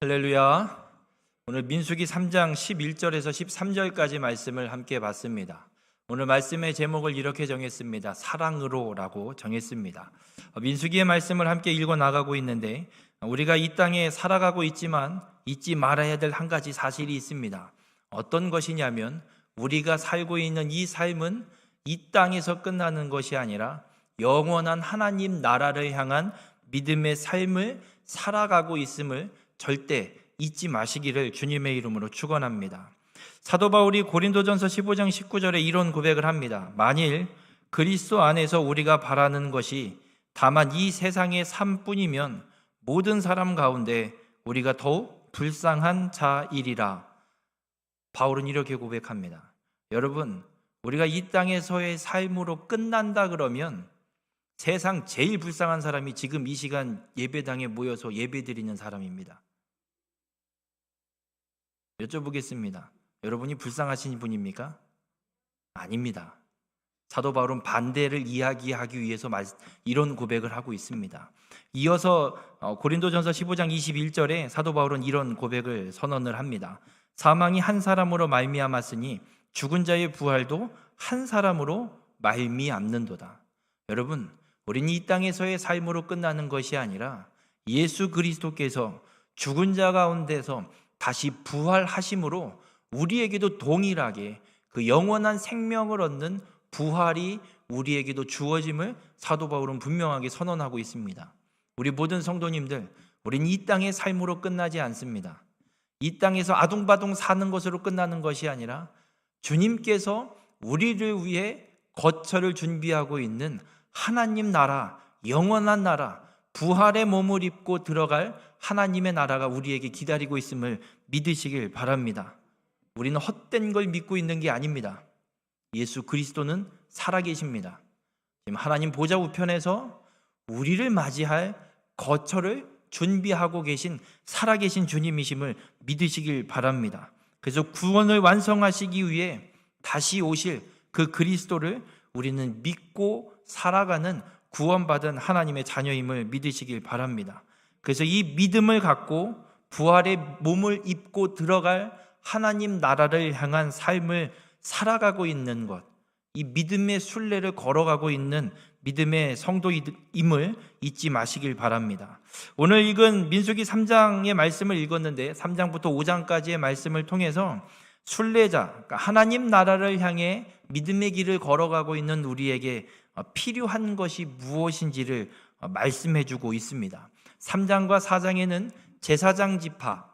할렐루야. 오늘 민수기 3장 11절에서 13절까지 말씀을 함께 봤습니다. 오늘 말씀의 제목을 이렇게 정했습니다. 사랑으로라고 정했습니다. 민수기의 말씀을 함께 읽어 나가고 있는데 우리가 이 땅에 살아가고 있지만 잊지 말아야 될 한 가지 사실이 있습니다. 어떤 것이냐면 우리가 살고 있는 이 삶은 이 땅에서 끝나는 것이 아니라 영원한 하나님 나라를 향한 믿음의 삶을 살아가고 있음을 절대 잊지 마시기를 주님의 이름으로 축원합니다. 사도 바울이 고린도전서 15장 19절에 이런 고백을 합니다. 만일 그리스도 안에서 우리가 바라는 것이 다만 이 세상의 삶뿐이면 모든 사람 가운데 우리가 더욱 불쌍한 자이리라. 바울은 이렇게 고백합니다. 여러분, 우리가 이 땅에서의 삶으로 끝난다 그러면 세상 제일 불쌍한 사람이 지금 이 시간 예배당에 모여서 예배드리는 사람입니다. 여쭤보겠습니다. 여러분이 불쌍하신 분입니까? 아닙니다. 사도 바울은 반대를 이야기하기 위해서 이런 고백을 하고 있습니다. 이어서 고린도전서 15장 21절에 사도 바울은 이런 고백을 선언을 합니다. 사망이 한 사람으로 말미암았으니 죽은 자의 부활도 한 사람으로 말미암는도다. 여러분, 우리는 이 땅에서의 삶으로 끝나는 것이 아니라 예수 그리스도께서 죽은 자 가운데서 다시 부활하심으로 우리에게도 동일하게 그 영원한 생명을 얻는 부활이 우리에게도 주어짐을 사도 바울은 분명하게 선언하고 있습니다. 우리 모든 성도님들, 우리는 이 땅의 삶으로 끝나지 않습니다. 이 땅에서 아둥바둥 사는 것으로 끝나는 것이 아니라 주님께서 우리를 위해 거처를 준비하고 있는 하나님 나라, 영원한 나라, 부활의 몸을 입고 들어갈 하나님의 나라가 우리에게 기다리고 있음을 믿으시길 바랍니다. 우리는 헛된 걸 믿고 있는 게 아닙니다. 예수 그리스도는 살아계십니다. 지금 하나님 보좌 우편에서 우리를 맞이할 거처를 준비하고 계신 살아계신 주님이심을 믿으시길 바랍니다. 그래서 구원을 완성하시기 위해 다시 오실 그 그리스도를 우리는 믿고 살아가는 구원받은 하나님의 자녀임을 믿으시길 바랍니다. 그래서 이 믿음을 갖고 부활의 몸을 입고 들어갈 하나님 나라를 향한 삶을 살아가고 있는 것, 이 믿음의 순례를 걸어가고 있는 믿음의 성도임을 잊지 마시길 바랍니다. 오늘 읽은 민수기 3장의 말씀을 읽었는데 3장부터 5장까지의 말씀을 통해서 순례자, 그러니까 하나님 나라를 향해 믿음의 길을 걸어가고 있는 우리에게 필요한 것이 무엇인지를 말씀해 주고 있습니다. 3장과 4장에는 제사장 지파,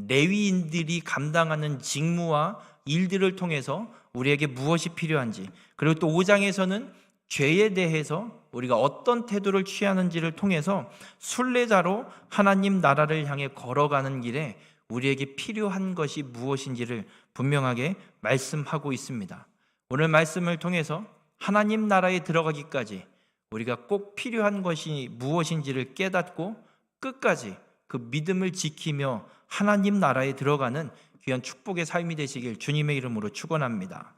레위인들이 감당하는 직무와 일들을 통해서 우리에게 무엇이 필요한지, 그리고 또 5장에서는 죄에 대해서 우리가 어떤 태도를 취하는지를 통해서 순례자로 하나님 나라를 향해 걸어가는 길에 우리에게 필요한 것이 무엇인지를 분명하게 말씀하고 있습니다. 오늘 말씀을 통해서 하나님 나라에 들어가기까지 우리가 꼭 필요한 것이 무엇인지를 깨닫고 끝까지 그 믿음을 지키며 하나님 나라에 들어가는 귀한 축복의 삶이 되시길 주님의 이름으로 축원합니다.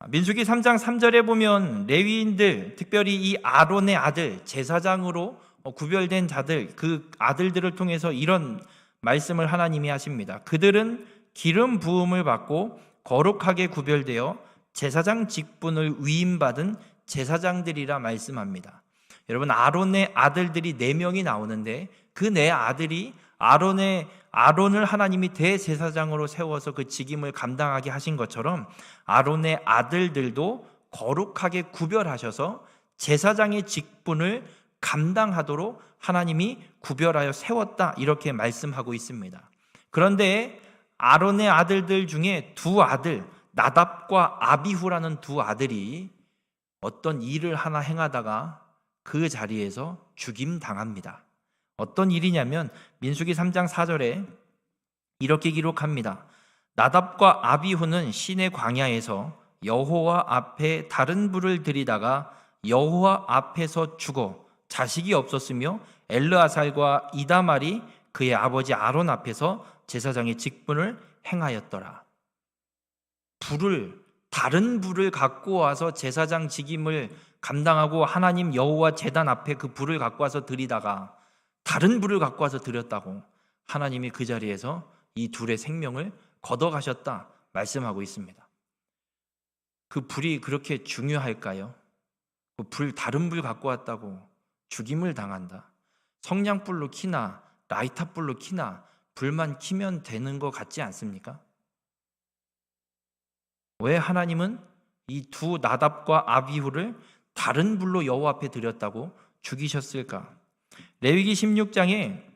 민수기 3장 3절에 보면 레위인들, 특별히 이 아론의 아들, 제사장으로 구별된 자들, 그 아들들을 통해서 이런 말씀을 하나님이 하십니다. 그들은 기름 부음을 받고 거룩하게 구별되어 제사장 직분을 위임받은 제사장들이라 말씀합니다. 여러분, 아론의 아들들이 4명이 나오는데 그 4아들이 아론을 하나님이 대제사장으로 세워서 그 직임을 감당하게 하신 것처럼 아론의 아들들도 거룩하게 구별하셔서 제사장의 직분을 감당하도록 하나님이 구별하여 세웠다, 이렇게 말씀하고 있습니다. 그런데 아론의 아들들 중에 2아들, 나답과 아비후라는 2아들이 어떤 일을 하나 행하다가 그 자리에서 죽임당합니다. 어떤 일이냐면 민수기 3장 4절에 이렇게 기록합니다. 나답과 아비후는 시내 광야에서 여호와 앞에 다른 불을 들이다가 여호와 앞에서 죽어 자식이 없었으며 엘르아살과 이다말이 그의 아버지 아론 앞에서 제사장의 직분을 행하였더라. 다른 불을 갖고 와서 제사장 직임을 감당하고 하나님 여호와 제단 앞에 그 불을 갖고 와서 드리다가 다른 불을 갖고 와서 드렸다고 하나님이 그 자리에서 이 둘의 생명을 걷어가셨다 말씀하고 있습니다. 그 불이 그렇게 중요할까요? 그 다른 불 갖고 왔다고 죽임을 당한다. 성냥불로 키나 라이터불로 키나 불만 키면 되는 것 같지 않습니까? 왜 하나님은 이 두 나답과 아비후를 다른 불로 여호와 앞에 드렸다고 죽이셨을까? 레위기 16장에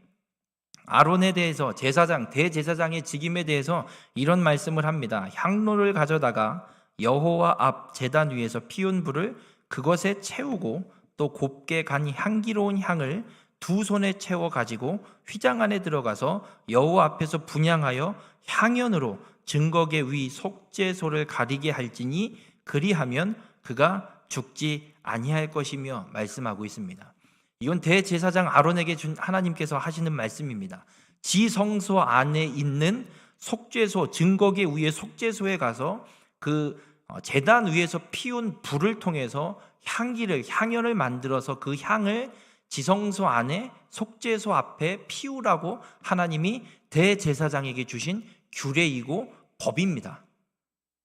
아론에 대해서 대제사장의 직임에 대해서 이런 말씀을 합니다. 향로를 가져다가 여호와 앞 제단 위에서 피운 불을 그것에 채우고 또 곱게 간 향기로운 향을 두 손에 채워 가지고 휘장 안에 들어가서 여호와 앞에서 분향하여 향연으로 증거계 위 속죄소를 가리게 할지니 그리하면 그가 죽지 아니할 것이며 말씀하고 있습니다. 이건 대제사장 아론에게 하나님께서 하시는 말씀입니다. 지성소 안에 있는 속죄소, 증거계 위의 속죄소에 가서 그 제단 위에서 피운 불을 통해서 향연을 만들어서 그 향을 지성소 안에 속죄소 앞에 피우라고 하나님이 대제사장에게 주신 규례이고 법입니다.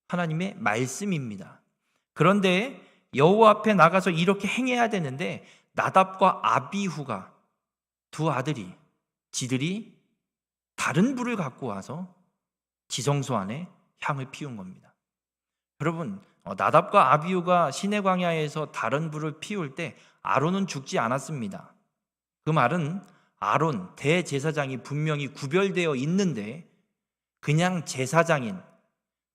하나님의 말씀입니다. 그런데 여호와 앞에 나가서 이렇게 행해야 되는데 나답과 아비후가 두 아들이 지들이 다른 불을 갖고 와서 지성소 안에 향을 피운 겁니다. 여러분, 나답과 아비후가 시내 광야에서 다른 불을 피울 때 아론은 죽지 않았습니다. 그 말은 아론 대제사장이 분명히 구별되어 있는데 그냥 제사장인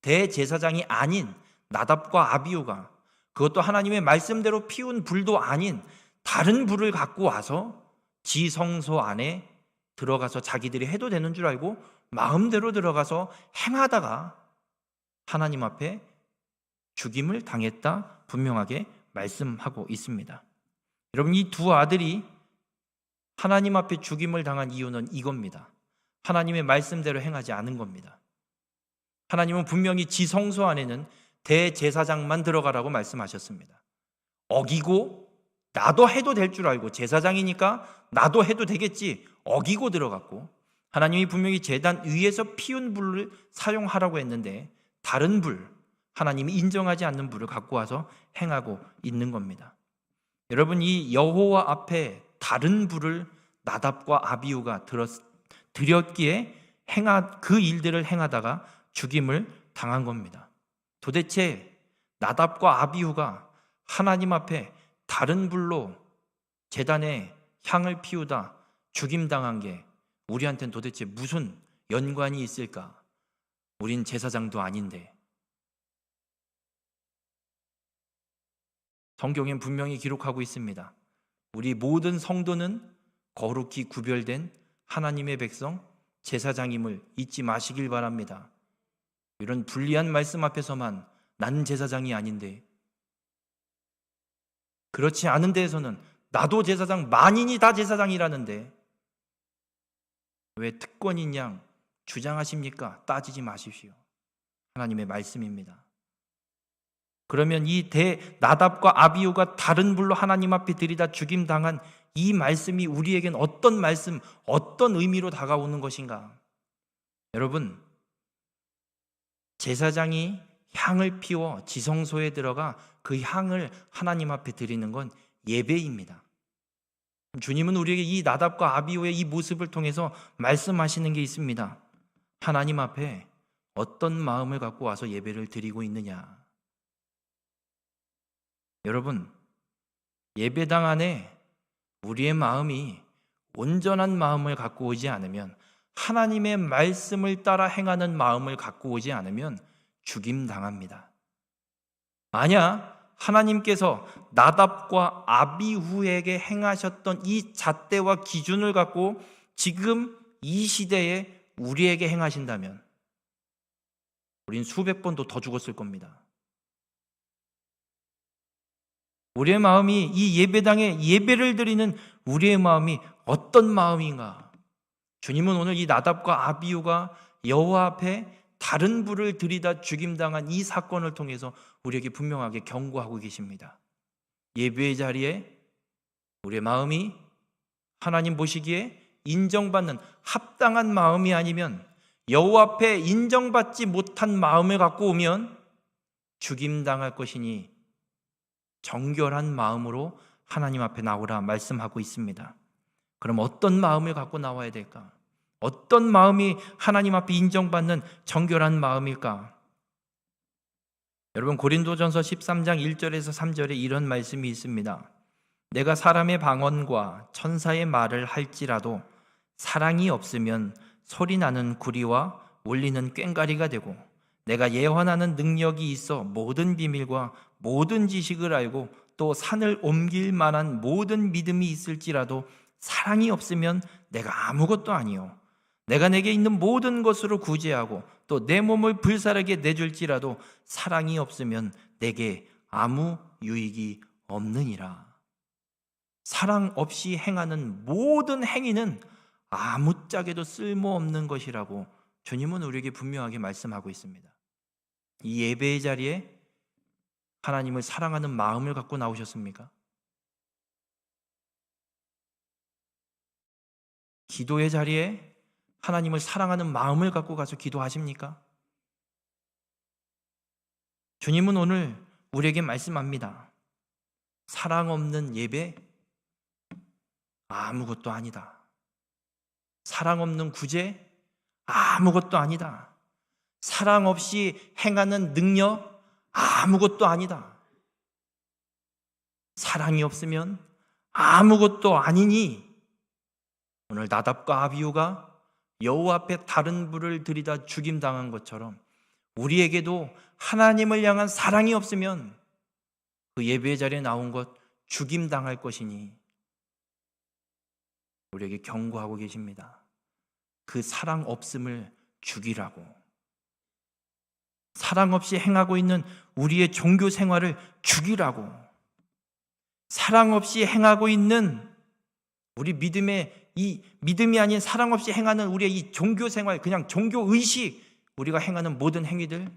대제사장이 아닌 나답과 아비후가 그것도 하나님의 말씀대로 피운 불도 아닌 다른 불을 갖고 와서 지성소 안에 들어가서 자기들이 해도 되는 줄 알고 마음대로 들어가서 행하다가 하나님 앞에 죽임을 당했다 분명하게 말씀하고 있습니다. 여러분, 이 두 아들이 하나님 앞에 죽임을 당한 이유는 이겁니다. 하나님의 말씀대로 행하지 않은 겁니다. 하나님은 분명히 지성소 안에는 대제사장만 들어가라고 말씀하셨습니다. 어기고 나도 해도 될 줄 알고 제사장이니까 나도 해도 되겠지 어기고 들어갔고, 하나님이 분명히 제단 위에서 피운 불을 사용하라고 했는데 다른 불, 하나님이 인정하지 않는 불을 갖고 와서 행하고 있는 겁니다. 여러분, 이 여호와 앞에 다른 불을 나답과 아비후가 드렸기에 그 일들을 행하다가 죽임을 당한 겁니다. 도대체 나답과 아비후가 하나님 앞에 다른 불로 제단에 향을 피우다 죽임당한 게 우리한테는 도대체 무슨 연관이 있을까? 우린 제사장도 아닌데. 성경엔 분명히 기록하고 있습니다. 우리 모든 성도는 거룩히 구별된 하나님의 백성, 제사장임을 잊지 마시길 바랍니다. 이런 불리한 말씀 앞에서만 나는 제사장이 아닌데, 그렇지 않은 데에서는 나도 제사장, 만인이 다 제사장이라는데 왜 특권인 양 주장하십니까? 따지지 마십시오. 하나님의 말씀입니다. 그러면 이 나답과 아비후가 다른 불로 하나님 앞에 들이다 죽임당한 이 말씀이 우리에겐 어떤 말씀, 어떤 의미로 다가오는 것인가? 여러분, 제사장이 향을 피워 지성소에 들어가 그 향을 하나님 앞에 드리는 건 예배입니다. 주님은 우리에게 이 나답과 아비후의 이 모습을 통해서 말씀하시는 게 있습니다. 하나님 앞에 어떤 마음을 갖고 와서 예배를 드리고 있느냐? 여러분, 예배당 안에 우리의 마음이 온전한 마음을 갖고 오지 않으면, 하나님의 말씀을 따라 행하는 마음을 갖고 오지 않으면 죽임당합니다. 만약 하나님께서 나답과 아비후에게 행하셨던 이 잣대와 기준을 갖고 지금 이 시대에 우리에게 행하신다면 우린 수백 번도 더 죽었을 겁니다. 우리의 마음이, 이 예배당에 예배를 드리는 우리의 마음이 어떤 마음인가? 주님은 오늘 이 나답과 아비후가 여호와 앞에 다른 불을 들이다 죽임당한 이 사건을 통해서 우리에게 분명하게 경고하고 계십니다. 예배의 자리에 우리의 마음이 하나님 보시기에 인정받는 합당한 마음이 아니면, 여호와 앞에 인정받지 못한 마음을 갖고 오면 죽임당할 것이니 정결한 마음으로 하나님 앞에 나오라 말씀하고 있습니다. 그럼 어떤 마음을 갖고 나와야 될까? 어떤 마음이 하나님 앞에 인정받는 정결한 마음일까? 여러분, 고린도전서 13장 1절에서 3절에 이런 말씀이 있습니다. 내가 사람의 방언과 천사의 말을 할지라도 사랑이 없으면 소리나는 구리와 울리는 꽹과리가 되고, 내가 예언하는 능력이 있어 모든 비밀과 모든 지식을 알고 또 산을 옮길 만한 모든 믿음이 있을지라도 사랑이 없으면 내가 아무것도 아니요, 내가 내게 있는 모든 것으로 구제하고 또 내 몸을 불사르게 내줄지라도 사랑이 없으면 내게 아무 유익이 없느니라. 사랑 없이 행하는 모든 행위는 아무짝에도 쓸모없는 것이라고 주님은 우리에게 분명하게 말씀하고 있습니다. 이 예배의 자리에 하나님을 사랑하는 마음을 갖고 나오셨습니까? 기도의 자리에 하나님을 사랑하는 마음을 갖고 가서 기도하십니까? 주님은 오늘 우리에게 말씀합니다. 사랑 없는 예배 아무것도 아니다. 사랑 없는 구제 아무것도 아니다. 사랑 없이 행하는 능력 아무것도 아니다. 사랑이 없으면 아무것도 아니니, 오늘 나답과 아비후가 여호와 앞에 다른 불을 들이다 죽임당한 것처럼 우리에게도 하나님을 향한 사랑이 없으면 그 예배의 자리에 나온 것 죽임당할 것이니 우리에게 경고하고 계십니다. 그 사랑 없음을 죽이라고. 사랑 없이 행하고 있는 우리의 종교 생활을 죽이라고. 사랑 없이 행하고 있는 우리 믿음이 아닌 사랑 없이 행하는 우리의 이 종교 생활, 그냥 종교 의식, 우리가 행하는 모든 행위들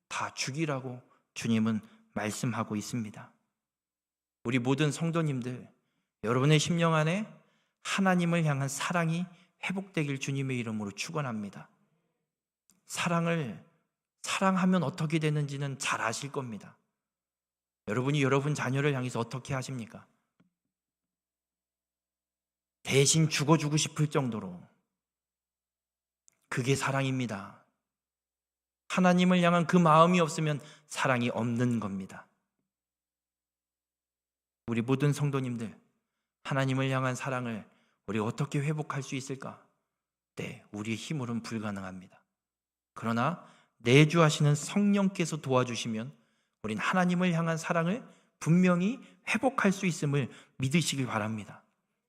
다 죽이라고 주님은 말씀하고 있습니다. 우리 모든 성도님들, 여러분의 심령 안에 하나님을 향한 사랑이 회복되길 주님의 이름으로 축원합니다. 사랑하면 어떻게 되는지는 잘 아실 겁니다. 여러분이 여러분 자녀를 향해서 어떻게 하십니까? 대신 죽어주고 싶을 정도로. 그게 사랑입니다. 하나님을 향한 그 마음이 없으면 사랑이 없는 겁니다. 우리 모든 성도님들, 하나님을 향한 사랑을 우리가 어떻게 회복할 수 있을까? 네, 우리의 힘으로는 불가능합니다. 그러나 내주하시는 성령께서 도와주시면 우린 하나님을 향한 사랑을 분명히 회복할 수 있음을 믿으시길 바랍니다.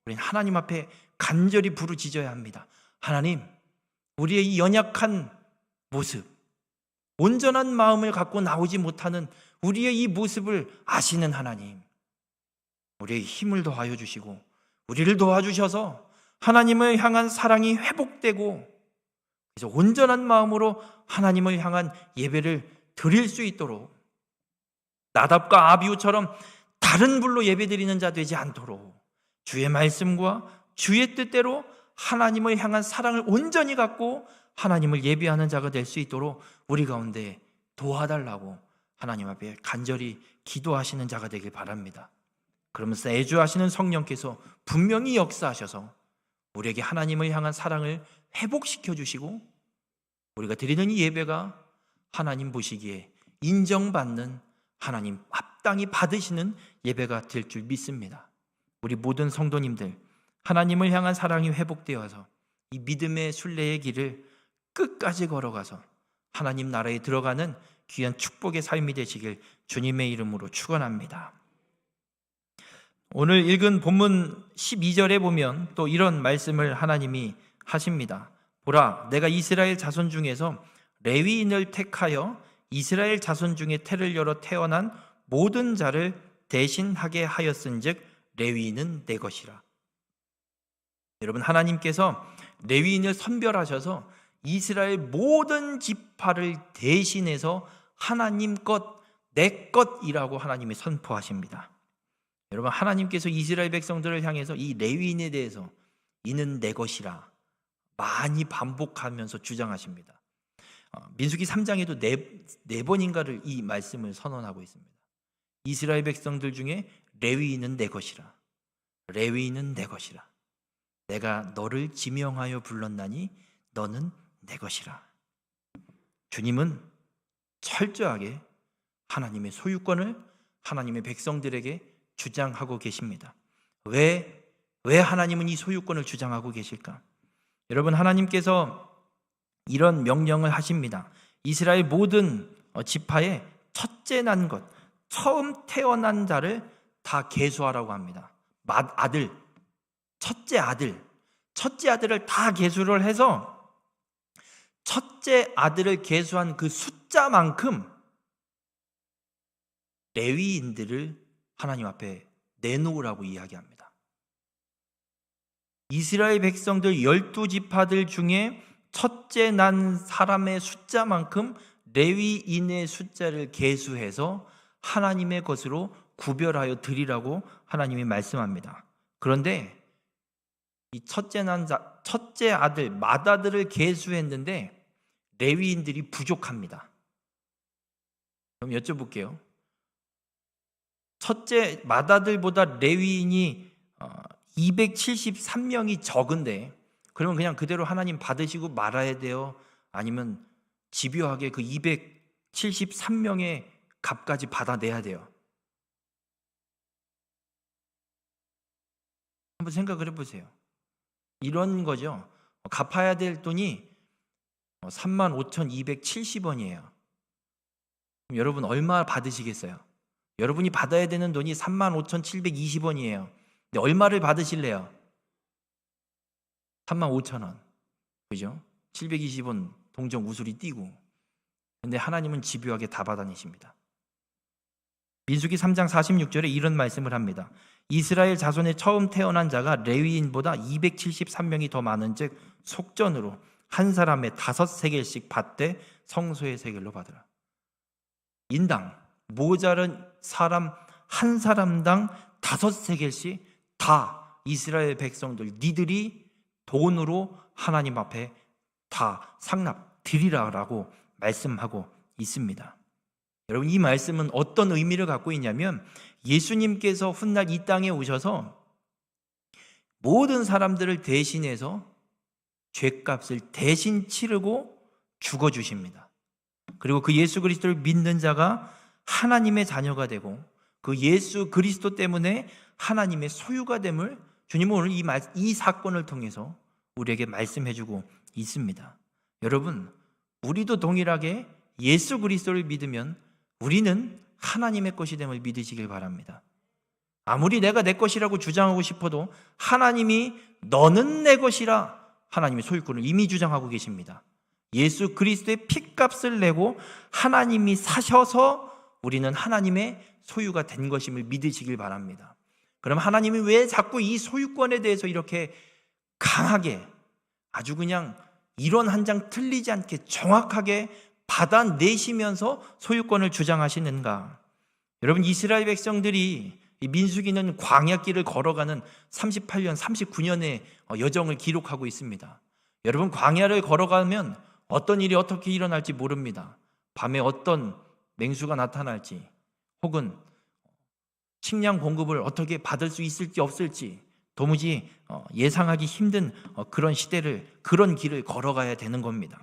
우린 하나님 앞에 간절히 부르짖어야 합니다. 하나님, 우리의 이 연약한 모습, 온전한 마음을 갖고 나오지 못하는 우리의 이 모습을 아시는 하나님, 우리의 힘을 더하여 주시고 우리를 도와주셔서 하나님을 향한 사랑이 회복되고, 그래서 온전한 마음으로 하나님을 향한 예배를 드릴 수 있도록, 나답과 아비후처럼 다른 불로 예배드리는 자 되지 않도록 주의 말씀과 주의 뜻대로 하나님을 향한 사랑을 온전히 갖고 하나님을 예배하는 자가 될 수 있도록 우리 가운데 도와달라고 하나님 앞에 간절히 기도하시는 자가 되길 바랍니다. 그러면서 애주하시는 성령께서 분명히 역사하셔서 우리에게 하나님을 향한 사랑을 회복시켜 주시고, 우리가 드리는 이 예배가 하나님 보시기에 인정받는, 하나님 합당히 받으시는 예배가 될 줄 믿습니다. 우리 모든 성도님들, 하나님을 향한 사랑이 회복되어서 이 믿음의 순례의 길을 끝까지 걸어가서 하나님 나라에 들어가는 귀한 축복의 삶이 되시길 주님의 이름으로 축원합니다. 오늘 읽은 본문 12절에 보면 또 이런 말씀을 하나님이 하십니다. 보라, 내가 이스라엘 자손 중에서 레위인을 택하여 이스라엘 자손 중에 태를 열어 태어난 모든 자를 대신하게 하였은즉 레위인은 내 것이라. 여러분, 하나님께서 레위인을 선별하셔서 이스라엘 모든 지파를 대신해서 하나님 것, 내 것이라고 하나님이 선포하십니다. 여러분, 하나님께서 이스라엘 백성들을 향해서 이 레위인에 대해서, 이는 내 것이라 많이 반복하면서 주장하십니다. 민수기 3장에도 네 번인가를 이 말씀을 선언하고 있습니다. 이스라엘 백성들 중에 레위인은 내 것이라, 레위인은 내 것이라, 내가 너를 지명하여 불렀나니 너는 내 것이라. 주님은 철저하게 하나님의 소유권을 하나님의 백성들에게 주장하고 계십니다. 왜 하나님은 이 소유권을 주장하고 계실까? 여러분, 하나님께서 이런 명령을 하십니다. 이스라엘 모든 지파의 첫째 난 것, 처음 태어난 자를 다 계수하라고 합니다. 첫째 아들을 다 계수를 해서 첫째 아들을 계수한 그 숫자만큼 레위인들을 하나님 앞에 내놓으라고 이야기합니다. 이스라엘 백성들 12지파들 중에 첫째 난 사람의 숫자만큼 레위인의 숫자를 계수해서 하나님의 것으로 구별하여 드리라고 하나님이 말씀합니다. 그런데 이 첫째 아들, 맏아들을 계수했는데 레위인들이 부족합니다. 그럼 여쭤볼게요. 첫째 맏아들보다 레위인이 273명이 적은데 그러면 그냥 그대로 하나님 받으시고 말아야 돼요? 아니면 집요하게 그 273명의 값까지 받아내야 돼요? 한번 생각을 해보세요. 이런 거죠. 갚아야 될 돈이 35,270원이에요. 그럼 여러분 얼마 받으시겠어요? 여러분이 받아야 되는 돈이 35,720원이에요. 근데 얼마를 받으실래요? 35,000원. 그죠? 720원 동정 우수리 띄고. 근데 하나님은 집요하게 다 받아내십니다. 민수기 3장 46절에 이런 말씀을 합니다. 이스라엘 자손의 처음 태어난 자가 레위인보다 273명이 더 많은즉 속전으로 한 사람의 5세겔씩 받되 성소의 세겔로 받으라. 인당 모자른 사람 한 사람당 5세겔씩 다 이스라엘 백성들 니들이 돈으로 하나님 앞에 다 상납 드리라라고 말씀하고 있습니다. 여러분, 이 말씀은 어떤 의미를 갖고 있냐면 예수님께서 훗날 이 땅에 오셔서 모든 사람들을 대신해서 죄값을 대신 치르고 죽어주십니다. 그리고 그 예수 그리스도를 믿는 자가 하나님의 자녀가 되고 그 예수 그리스도 때문에 하나님의 소유가 됨을 주님은 오늘 이 사건을 통해서 우리에게 말씀해주고 있습니다. 여러분, 우리도 동일하게 예수 그리스도를 믿으면 우리는 하나님의 것이 됨을 믿으시길 바랍니다. 아무리 내가 내 것이라고 주장하고 싶어도 하나님이 너는 내 것이라 하나님의 소유권을 이미 주장하고 계십니다. 예수 그리스도의 핏값을 내고 하나님이 사셔서 우리는 하나님의 소유가 된 것임을 믿으시길 바랍니다. 그럼 하나님이 왜 자꾸 이 소유권에 대해서 이렇게 강하게 아주 그냥 이론 한 장 틀리지 않게 정확하게 받아내시면서 소유권을 주장하시는가? 여러분, 이스라엘 백성들이 이 민수기는 광야길을 걸어가는 38년, 39년의 여정을 기록하고 있습니다. 여러분, 광야를 걸어가면 어떤 일이 어떻게 일어날지 모릅니다. 밤에 어떤 맹수가 나타날지 혹은 식량 공급을 어떻게 받을 수 있을지 없을지 도무지 예상하기 힘든 그런 시대를, 그런 길을 걸어가야 되는 겁니다.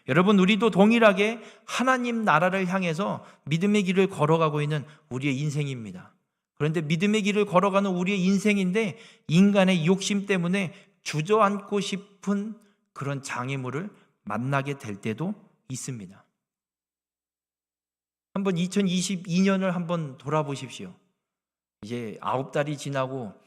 여러분, 우리도 동일하게 하나님 나라를 향해서 믿음의 길을 걸어가고 있는 우리의 인생입니다. 그런데 믿음의 길을 걸어가는 우리의 인생인데 인간의 욕심 때문에 주저앉고 싶은 그런 장애물을 만나게 될 때도 있습니다. 한번 2022년을 한번 돌아보십시오. 이제 9달이 지나고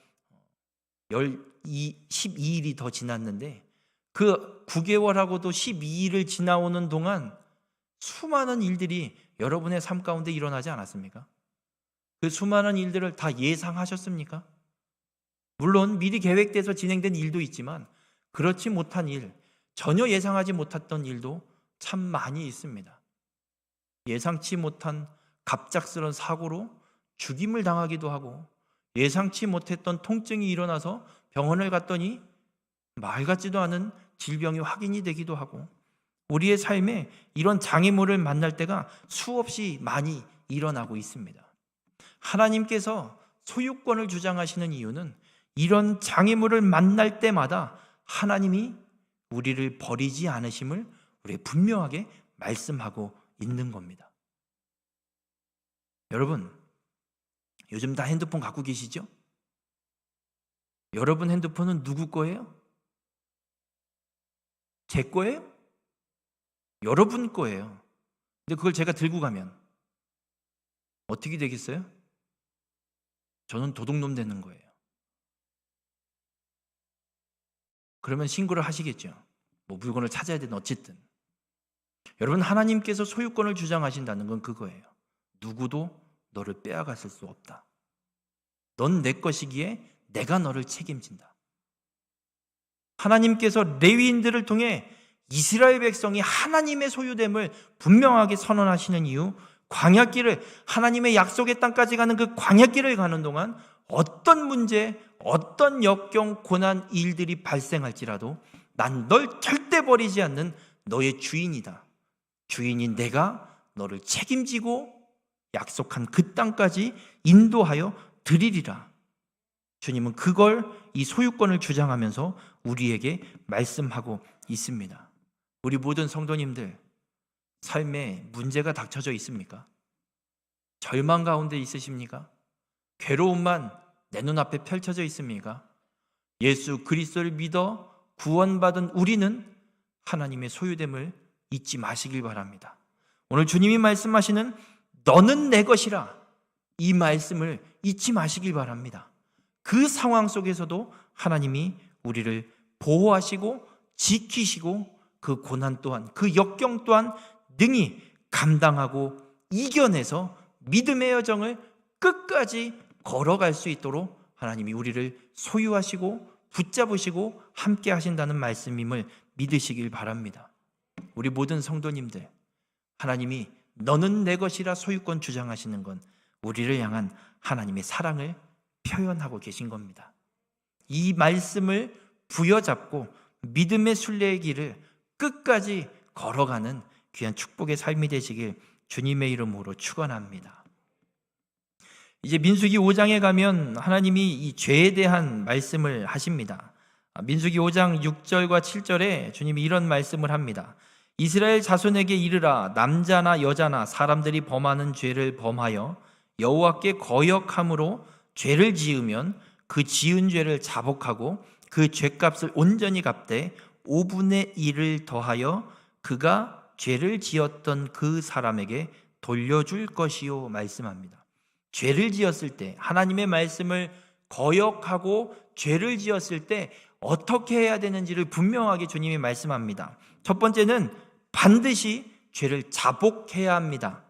12일이 더 지났는데 그 9개월하고도 12일을 지나오는 동안 수많은 일들이 여러분의 삶 가운데 일어나지 않았습니까? 그 수많은 일들을 다 예상하셨습니까? 물론 미리 계획돼서 진행된 일도 있지만 그렇지 못한 일, 전혀 예상하지 못했던 일도 참 많이 있습니다. 예상치 못한 갑작스러운 사고로 죽임을 당하기도 하고 예상치 못했던 통증이 일어나서 병원을 갔더니 말 같지도 않은 질병이 확인이 되기도 하고 우리의 삶에 이런 장애물을 만날 때가 수없이 많이 일어나고 있습니다. 하나님께서 소유권을 주장하시는 이유는 이런 장애물을 만날 때마다 하나님이 우리를 버리지 않으심을 우리에게 분명하게 말씀하고 있는 겁니다. 여러분, 요즘 다 핸드폰 갖고 계시죠? 여러분 핸드폰은 누구 거예요? 제 거예요? 여러분 거예요. 근데 그걸 제가 들고 가면 어떻게 되겠어요? 저는 도둑놈 되는 거예요. 그러면 신고를 하시겠죠. 뭐 물건을 찾아야 되든 어쨌든. 여러분, 하나님께서 소유권을 주장하신다는 건 그거예요. 누구도 너를 빼앗았을 수 없다. 넌 내 것이기에 내가 너를 책임진다. 하나님께서 레위인들을 통해 이스라엘 백성이 하나님의 소유됨을 분명하게 선언하시는 이유, 광야길을, 하나님의 약속의 땅까지 가는 그 광야길을 가는 동안 어떤 문제, 어떤 역경, 고난, 일들이 발생할지라도 난 널 절대 버리지 않는 너의 주인이다. 주인인 내가 너를 책임지고 약속한 그 땅까지 인도하여 드리리라. 주님은 그걸, 이 소유권을 주장하면서 우리에게 말씀하고 있습니다. 우리 모든 성도님들, 삶에 문제가 닥쳐져 있습니까? 절망 가운데 있으십니까? 괴로움만 내 눈앞에 펼쳐져 있습니까? 예수 그리스도를 믿어 구원받은 우리는 하나님의 소유됨을 잊지 마시길 바랍니다. 오늘 주님이 말씀하시는 너는 내 것이라, 이 말씀을 잊지 마시길 바랍니다. 그 상황 속에서도 하나님이 우리를 보호하시고 지키시고 그 고난 또한, 그 역경 또한 능히 감당하고 이겨내서 믿음의 여정을 끝까지 걸어갈 수 있도록 하나님이 우리를 소유하시고 붙잡으시고 함께 하신다는 말씀임을 믿으시길 바랍니다. 우리 모든 성도님들, 하나님이 너는 내 것이라 소유권 주장하시는 건 우리를 향한 하나님의 사랑을 표현하고 계신 겁니다. 이 말씀을 부여잡고 믿음의 순례의 길을 끝까지 걸어가는 귀한 축복의 삶이 되시길 주님의 이름으로 축원합니다. 이제 민수기 5장에 가면 하나님이 이 죄에 대한 말씀을 하십니다. 민수기 5장 6절과 7절에 주님이 이런 말씀을 합니다. 이스라엘 자손에게 이르라, 남자나 여자나 사람들이 범하는 죄를 범하여 여호와께 거역함으로 죄를 지으면 그 지은 죄를 자복하고 그 죄값을 온전히 갚되 5분의 1을 더하여 그가 죄를 지었던 그 사람에게 돌려줄 것이요 말씀합니다. 죄를 지었을 때, 하나님의 말씀을 거역하고 죄를 지었을 때 어떻게 해야 되는지를 분명하게 주님이 말씀합니다. 첫 번째는 반드시 죄를 자복해야 합니다.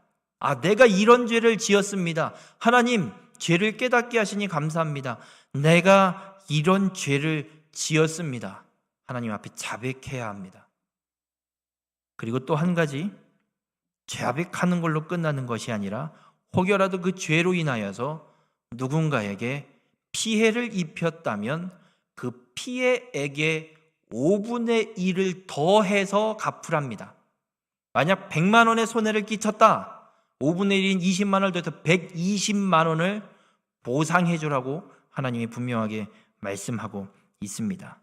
내가 이런 죄를 지었습니다. 하나님, 죄를 깨닫게 하시니 감사합니다. 내가 이런 죄를 지었습니다. 하나님 앞에 자백해야 합니다. 그리고 또 한 가지, 자백하는 걸로 끝나는 것이 아니라 혹여라도 그 죄로 인하여서 누군가에게 피해를 입혔다면 그 피해액의 5분의 1을 더해서 갚으랍니다. 만약 100만 원의 손해를 끼쳤다, 5분의 1인 20만 원을 더해서 120만 원을 보상해 주라고 하나님이 분명하게 말씀하고 있습니다.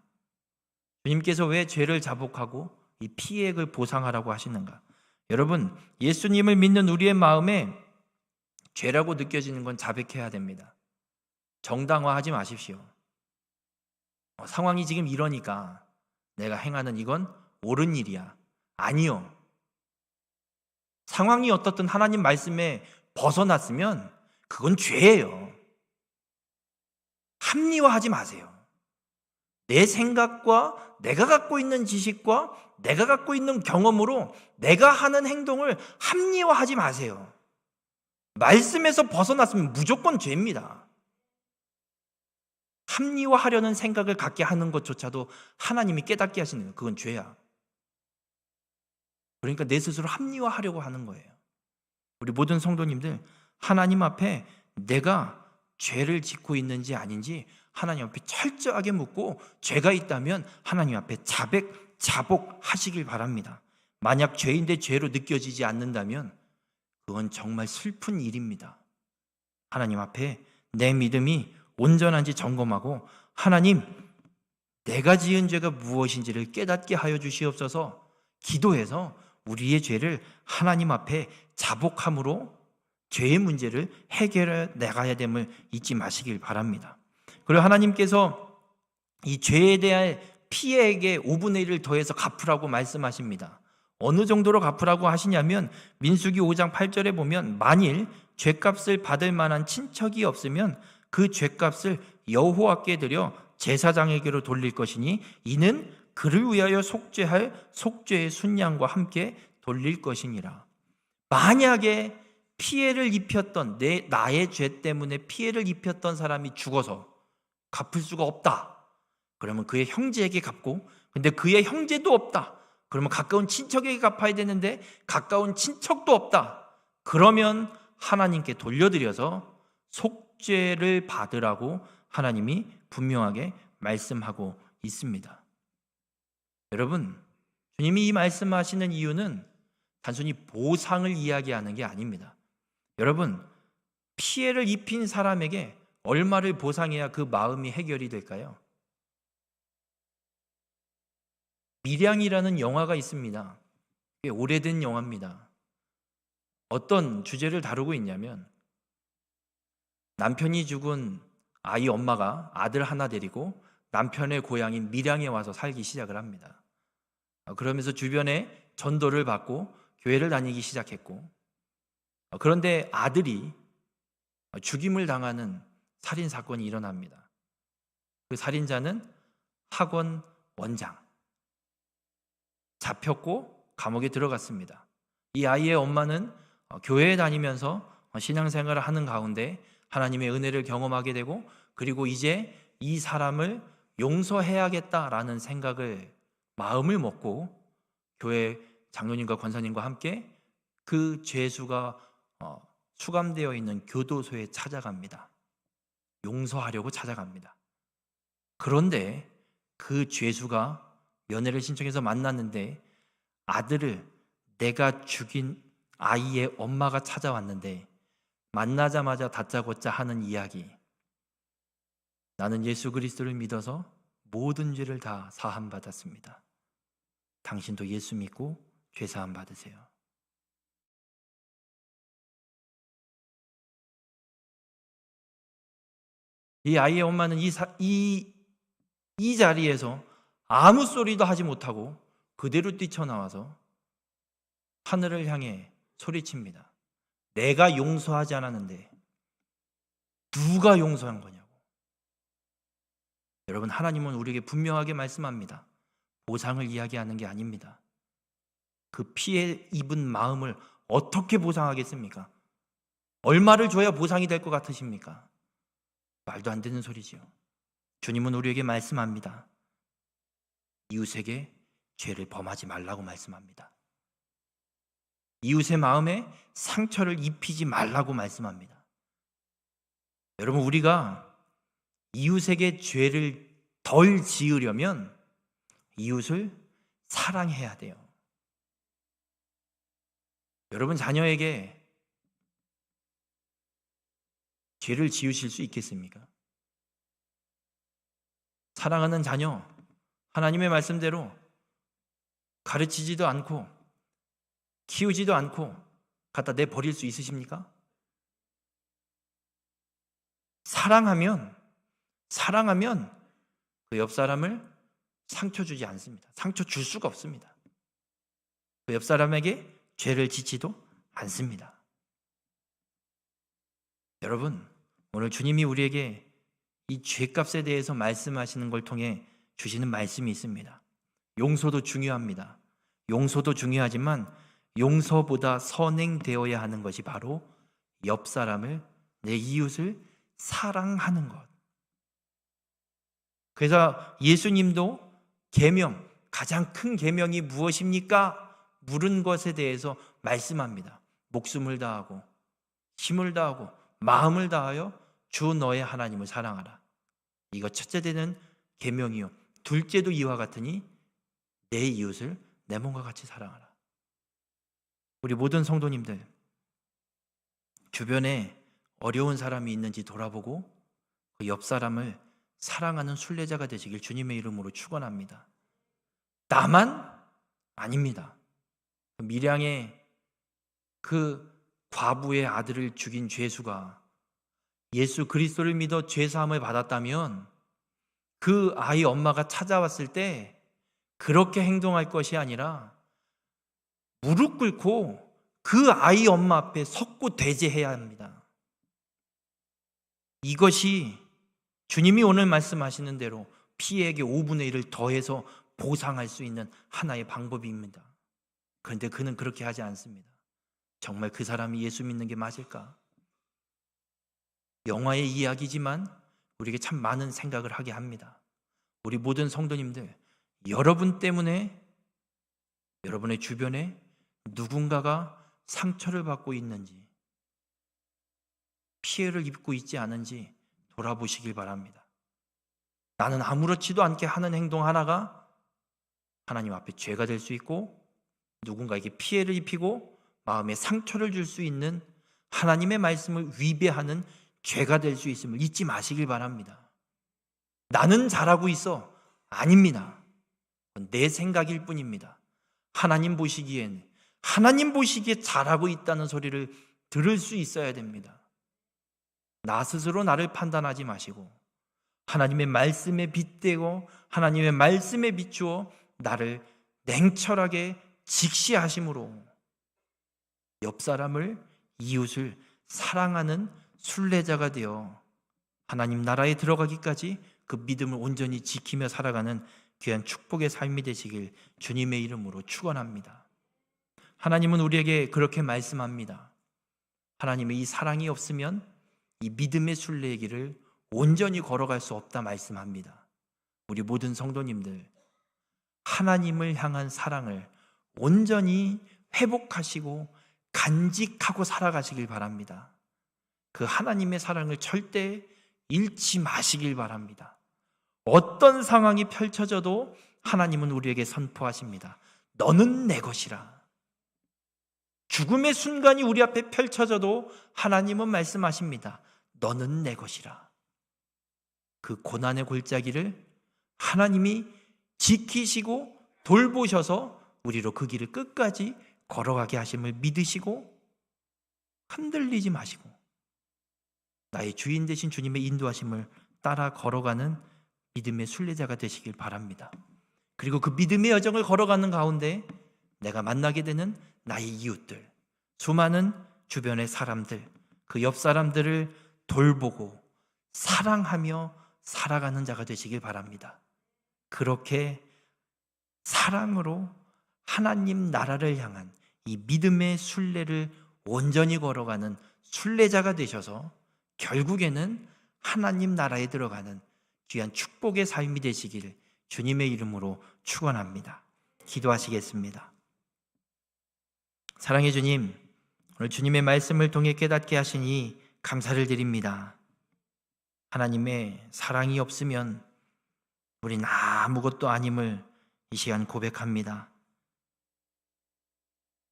주님께서 왜 죄를 자복하고 이 피해액을 보상하라고 하시는가? 여러분, 예수님을 믿는 우리의 마음에 죄라고 느껴지는 건 자백해야 됩니다. 정당화하지 마십시오. 상황이 지금 이러니까 내가 행하는 이건 옳은 일이야. 아니요. 상황이 어떻든 하나님 말씀에 벗어났으면 그건 죄예요. 합리화하지 마세요. 내 생각과 내가 갖고 있는 지식과 내가 갖고 있는 경험으로 내가 하는 행동을 합리화하지 마세요. 말씀에서 벗어났으면 무조건 죄입니다. 합리화하려는 생각을 갖게 하는 것조차도 하나님이 깨닫게 하시는 거예요. 그건 죄야. 그러니까 내 스스로 합리화하려고 하는 거예요. 우리 모든 성도님들, 하나님 앞에 내가 죄를 짓고 있는지 아닌지 하나님 앞에 철저하게 묻고 죄가 있다면 하나님 앞에 자복하시길 바랍니다. 만약 죄인데 죄로 느껴지지 않는다면 그건 정말 슬픈 일입니다. 하나님 앞에 내 믿음이 온전한지 점검하고 하나님, 내가 지은 죄가 무엇인지를 깨닫게 하여 주시옵소서 기도해서 우리의 죄를 하나님 앞에 자복함으로 죄의 문제를 해결해 나가야 됨을 잊지 마시길 바랍니다. 그리고 하나님께서 이 죄에 대한 피해에게 5분의 1을 더해서 갚으라고 말씀하십니다. 어느 정도로 갚으라고 하시냐면 민수기 5장 8절에 보면 만일 죄값을 받을 만한 친척이 없으면 그 죄값을 여호와께 드려 제사장에게로 돌릴 것이니 이는 그를 위하여 속죄할 속죄의 순양과 함께 돌릴 것이니라. 만약에 피해를 입혔던 나의 죄 때문에 피해를 입혔던 사람이 죽어서 갚을 수가 없다. 그러면 그의 형제에게 갚고, 근데 그의 형제도 없다. 그러면 가까운 친척에게 갚아야 되는데 가까운 친척도 없다. 그러면 하나님께 돌려드려서 속죄를 받으라고 하나님이 분명하게 말씀하고 있습니다. 여러분, 주님이 이 말씀하시는 이유는 단순히 보상을 이야기하는 게 아닙니다. 여러분, 피해를 입힌 사람에게 얼마를 보상해야 그 마음이 해결이 될까요? 밀양이라는 영화가 있습니다. 꽤 오래된 영화입니다. 어떤 주제를 다루고 있냐면 남편이 죽은 아이 엄마가 아들 하나 데리고 남편의 고향인 밀양에 와서 살기 시작을 합니다. 그러면서 주변에 전도를 받고 교회를 다니기 시작했고, 그런데 아들이 죽임을 당하는 살인 사건이 일어납니다. 그 살인자는 학원 원장. 잡혔고 감옥에 들어갔습니다. 이 아이의 엄마는 교회에 다니면서 신앙생활을 하는 가운데 하나님의 은혜를 경험하게 되고, 그리고 이제 이 사람을 용서해야겠다라는 생각을 마음을 먹고 교회 장로님과 권사님과 함께 그 죄수가 수감되어 있는 교도소에 찾아갑니다. 용서하려고 찾아갑니다. 그런데 그 죄수가 연애를 신청해서 만났는데 아들을, 내가 죽인 아이의 엄마가 찾아왔는데 만나자마자 다짜고짜 하는 이야기. 나는 예수 그리스도를 믿어서 모든 죄를 다 사함 받았습니다. 당신도 예수 믿고 죄 사함 받으세요. 이 아이의 엄마는 이 자리에서 아무 소리도 하지 못하고 그대로 뛰쳐나와서 하늘을 향해 소리칩니다. 내가 용서하지 않았는데 누가 용서한 거냐고. 여러분, 하나님은 우리에게 분명하게 말씀합니다. 보상을 이야기하는 게 아닙니다. 그 피해 입은 마음을 어떻게 보상하겠습니까? 얼마를 줘야 보상이 될 것 같으십니까? 말도 안 되는 소리지요. 주님은 우리에게 말씀합니다. 이웃에게 죄를 범하지 말라고 말씀합니다. 이웃의 마음에 상처를 입히지 말라고 말씀합니다. 여러분, 우리가 이웃에게 죄를 덜 지으려면 이웃을 사랑해야 돼요. 여러분, 자녀에게 죄를 지으실 수 있겠습니까? 사랑하는 자녀, 하나님의 말씀대로 가르치지도 않고 키우지도 않고 갖다 내버릴 수 있으십니까? 사랑하면 그 옆 사람을 상처 주지 않습니다. 상처 줄 수가 없습니다. 그 옆 사람에게 죄를 짓지도 않습니다. 여러분, 오늘 주님이 우리에게 이 죄값에 대해서 말씀하시는 걸 통해 주시는 말씀이 있습니다. 용서도 중요합니다. 용서도 중요하지만 용서보다 선행되어야 하는 것이 바로 옆 사람을, 내 이웃을 사랑하는 것. 그래서 예수님도 계명, 가장 큰 계명이 무엇입니까? 물은 것에 대해서 말씀합니다. 목숨을 다하고 힘을 다하고 마음을 다하여 주 너의 하나님을 사랑하라. 이거 첫째 되는 계명이요 둘째도 이와 같으니 내 이웃을 내 몸과 같이 사랑하라. 우리 모든 성도님들 주변에 어려운 사람이 있는지 돌아보고 그 옆 사람을 사랑하는 순례자가 되시길 주님의 이름으로 축원합니다. 나만 아닙니다. 밀양의 그 과부의 아들을 죽인 죄수가 예수 그리스도를 믿어 죄사함을 받았다면 그 아이 엄마가 찾아왔을 때 그렇게 행동할 것이 아니라 무릎 꿇고 그 아이 엄마 앞에 섰고 대제해야 합니다. 이것이 주님이 오늘 말씀하시는 대로 피해액의 5분의 1을 더해서 보상할 수 있는 하나의 방법입니다. 그런데 그는 그렇게 하지 않습니다. 정말 그 사람이 예수 믿는 게 맞을까? 영화의 이야기지만 우리에게 참 많은 생각을 하게 합니다. 우리 모든 성도님들, 여러분 때문에 여러분의 주변에 누군가가 상처를 받고 있는지, 피해를 입고 있지 않은지 돌아보시길 바랍니다. 나는 아무렇지도 않게 하는 행동 하나가 하나님 앞에 죄가 될 수 있고 누군가에게 피해를 입히고 마음에 상처를 줄 수 있는 하나님의 말씀을 위배하는 죄가 될 수 있음을 잊지 마시길 바랍니다. 나는 잘하고 있어. 아닙니다. 내 생각일 뿐입니다. 하나님 보시기에 잘하고 있다는 소리를 들을 수 있어야 됩니다. 나 스스로 나를 판단하지 마시고 하나님의 말씀에 빗대고 하나님의 말씀에 비추어 나를 냉철하게 직시하심으로 옆 사람을, 이웃을 사랑하는 순례자가 되어 하나님 나라에 들어가기까지 그 믿음을 온전히 지키며 살아가는 귀한 축복의 삶이 되시길 주님의 이름으로 축원합니다. 하나님은 우리에게 그렇게 말씀합니다. 하나님의 이 사랑이 없으면 이 믿음의 순례의 길을 온전히 걸어갈 수 없다 말씀합니다. 우리 모든 성도님들, 하나님을 향한 사랑을 온전히 회복하시고 간직하고 살아가시길 바랍니다. 그 하나님의 사랑을 절대 잃지 마시길 바랍니다. 어떤 상황이 펼쳐져도 하나님은 우리에게 선포하십니다. 너는 내 것이라. 죽음의 순간이 우리 앞에 펼쳐져도 하나님은 말씀하십니다. 너는 내 것이라. 그 고난의 골짜기를 하나님이 지키시고 돌보셔서 우리로 그 길을 끝까지 걸어가게 하심을 믿으시고 흔들리지 마시고 나의 주인 되신 주님의 인도하심을 따라 걸어가는 믿음의 순례자가 되시길 바랍니다. 그리고 그 믿음의 여정을 걸어가는 가운데 내가 만나게 되는 나의 이웃들, 수많은 주변의 사람들, 그 옆 사람들을 돌보고 사랑하며 살아가는 자가 되시길 바랍니다. 그렇게 사랑으로 하나님 나라를 향한 이 믿음의 순례를 온전히 걸어가는 순례자가 되셔서 결국에는 하나님 나라에 들어가는 귀한 축복의 삶이 되시길 주님의 이름으로 축원합니다. 기도하시겠습니다. 사랑의 주님, 오늘 주님의 말씀을 통해 깨닫게 하시니 감사를 드립니다. 하나님의 사랑이 없으면 우린 아무것도 아님을 이 시간 고백합니다.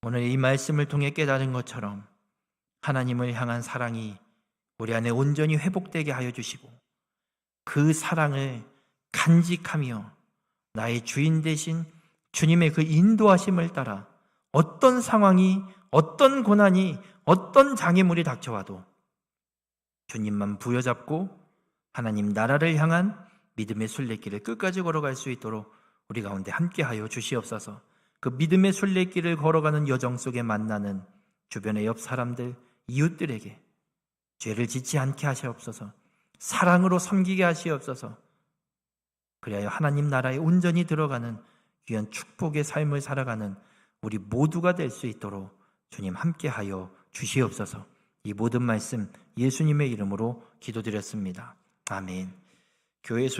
오늘 이 말씀을 통해 깨달은 것처럼 하나님을 향한 사랑이 우리 안에 온전히 회복되게 하여 주시고 그 사랑을 간직하며 나의 주인 되신 주님의 그 인도하심을 따라 어떤 상황이, 어떤 고난이, 어떤 장애물이 닥쳐와도 주님만 부여잡고 하나님 나라를 향한 믿음의 순례길을 끝까지 걸어갈 수 있도록 우리 가운데 함께하여 주시옵소서. 그 믿음의 순례길을 걸어가는 여정 속에 만나는 주변의 옆 사람들, 이웃들에게 죄를 짓지 않게 하시옵소서. 사랑으로 섬기게 하시옵소서. 그리하여 하나님 나라에 온전히 들어가는 귀한 축복의 삶을 살아가는 우리 모두가 될 수 있도록 주님 함께하여 주시옵소서. 이 모든 말씀 예수님의 이름으로 기도드렸습니다. 아멘. 교회 소식